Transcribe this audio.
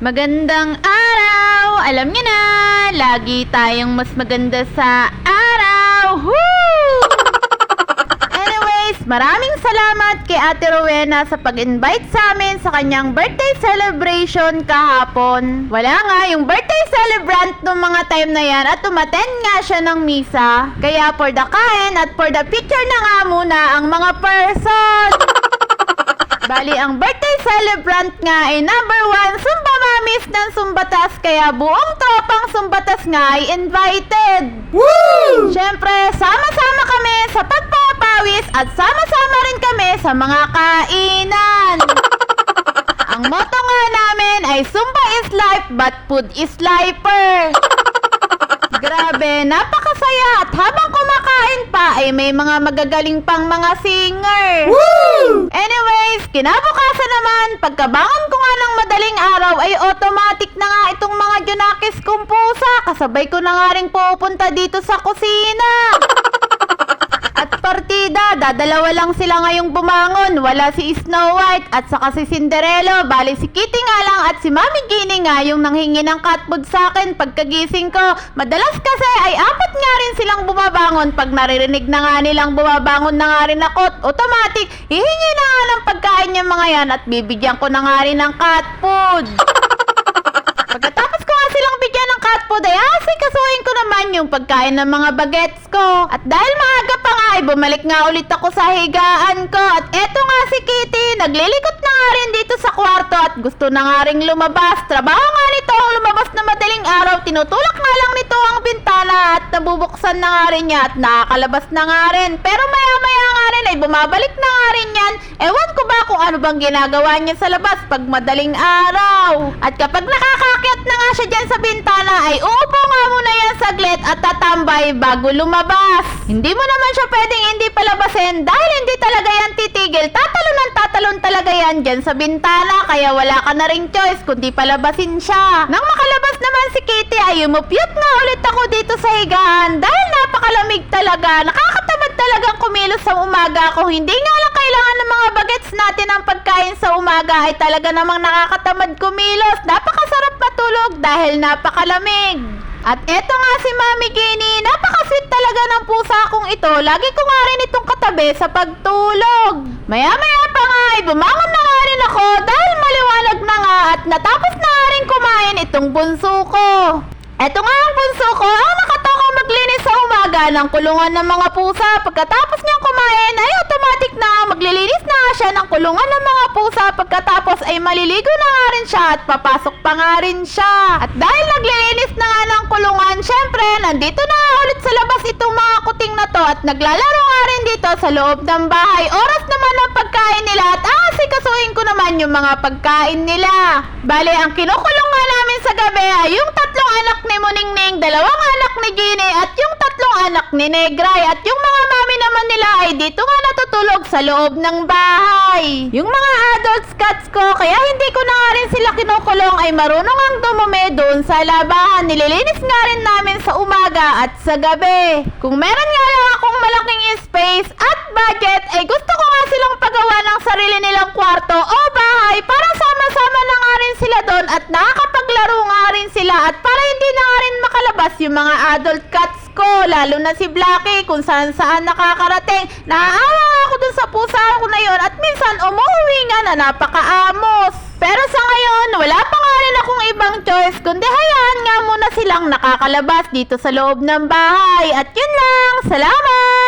Magandang araw! Alam niyo na, lagi tayong mas maganda sa araw! Woo! Anyways, maraming salamat kay Ate Rowena sa pag-invite sa amin sa kanyang birthday celebration kahapon. Wala nga yung birthday celebrant ng mga time na yan at umattend nga siya ng misa. Kaya for the kain at for the picture na nga muna ang mga person. Bali, ang birthday celebrant nga ay number 1, Sumba Mamis ng Sumbatas, kaya buong tropang Sumbatas nga ay invited. Woo! Siyempre, sama-sama kami sa pagpapawis at sama-sama rin kami sa mga kainan. Ang motto nga namin ay Sumba is life but food is lifer. Grabe, napakasaya at habang kumakain pa ay may mga magagaling pang mga singer. Woo! Anyways, kinabukasan naman, pagkabangon ko nga ng madaling araw ay automatic na nga itong mga junakis kong pusa. Kasabay ko na nga rin pupunta dito sa kusina. At partida, dadalawa lang sila ngayong bumangon. Wala si Snow White at saka si Cinderella. Bali si Kitty nga lang at si Mami Ginny nga yung nanghingi ng cat food sa akin pagkagising ko. Madalas kasi ay apat nga rin silang bumabangon. Pag naririnig na nga nilang bumabangon na nga rin ako, automatic, hihingi na nga ng pagkain yung mga yan at bibigyan ko na nga rin ng cat food. Pagkatapos ko nga silang bigyan ng cat food ay asikasuhin ko naman yung pagkain ng mga bagets ko. At dahil maaga pa nga ay bumalik nga ulit ako sa higaan ko. At eto nga si Kitty, naglilikot na nga rin dito sa kwarto at gusto na nga rin lumabas. Trabaho nga nito ang lumabas na madaling araw. Tinutulak nga lang nito ang bintana at nabubuksan na nga rin niya at nakakalabas na nga rin. Pero maya-maya nga rin ay bumabalik na nga rin yan. Ewan ko ba kung ano bang ginagawa niya sa labas pag madaling araw. At kapag nakakakyat na nga siya dyan sa bintana ay uupo nga muna yan saglit at tatambay bago lumabas. Hindi mo naman siya pwedeng hindi palabasin dahil hindi talaga yan titigil. Tatalon talaga yan dyan sa bintana kaya wala ka na ring choice kundi palabasin siya. Nang makalabas naman si Kitty ay umupyot nga ulit ako dito sa higaan dahil napakalamig talaga. Nakakatamad talagang kumilos sa umaga. Kung hindi nga lang kailangan ng mga bagets natin ang pagkain sa umaga ay talaga namang nakakatamad kumilos. Napakasarap matulog dahil napakalamig. At eto nga si Mami Ginny, napaka-sweet talaga ng pusa kong ito. Lagi ko nga rin itong katabi sa pagtulog. Maya-maya pa nga ay bumangon na nga rin ako dahil maliwanag na nga at natapos na nga rin kumain itong bunso ko. Eto nga ang bunso ko, ang nakatoko maglinis sa umaga ng kulungan ng mga pusa. Pagkatapos niyang kumain ay automatic na maglilinis na nga siya ng kulungan ng mga pusa. Pagkatapos ay maliligo na nga rin siya at papasok pa nga rin siya. At dahil naglilinis na nga ng kulungan, syempre nandito na nga ulit sa labas itong mga kuting na to at naglalaro nga rin dito sa loob ng bahay. Oras naman ng pagkain nila at asikasuhin ko naman yung mga pagkain nila. Bale, ang kinukulong nga namin sa gabi ay yung tatlong anak ni Muningning, dalawang anak ni Ginny at yung tatlong anak ni Negray. At yung mga mami naman nila ay dito nga natutulog sa loob ng bahay. Yung mga adult cats ko, kaya hindi ko na nga rin sila kinukulong, ay marunong ang dumumi doon sa labahan. Nililinis nga rin namin sa umaga at sa gabi. Kung meron nga lang akong malaking space at budget, ay gusto ko nga silang pagawa ng sarili nilang kwarto o bahay para sama-sama na nga rin sila doon at nakakapaglaro nga rin sila at para hindi na nga rin makalabas yung mga adult cats ko, lalo na si Blackie kung saan nakakarating. Naaawa ako dun sa pusa ko na yon at minsan umuwi nga na napakaamos. Pero sa ngayon, wala pa nga rin akong ibang choice kundi hayaan nga muna silang nakakalabas dito sa loob ng bahay. At yun lang, salamat!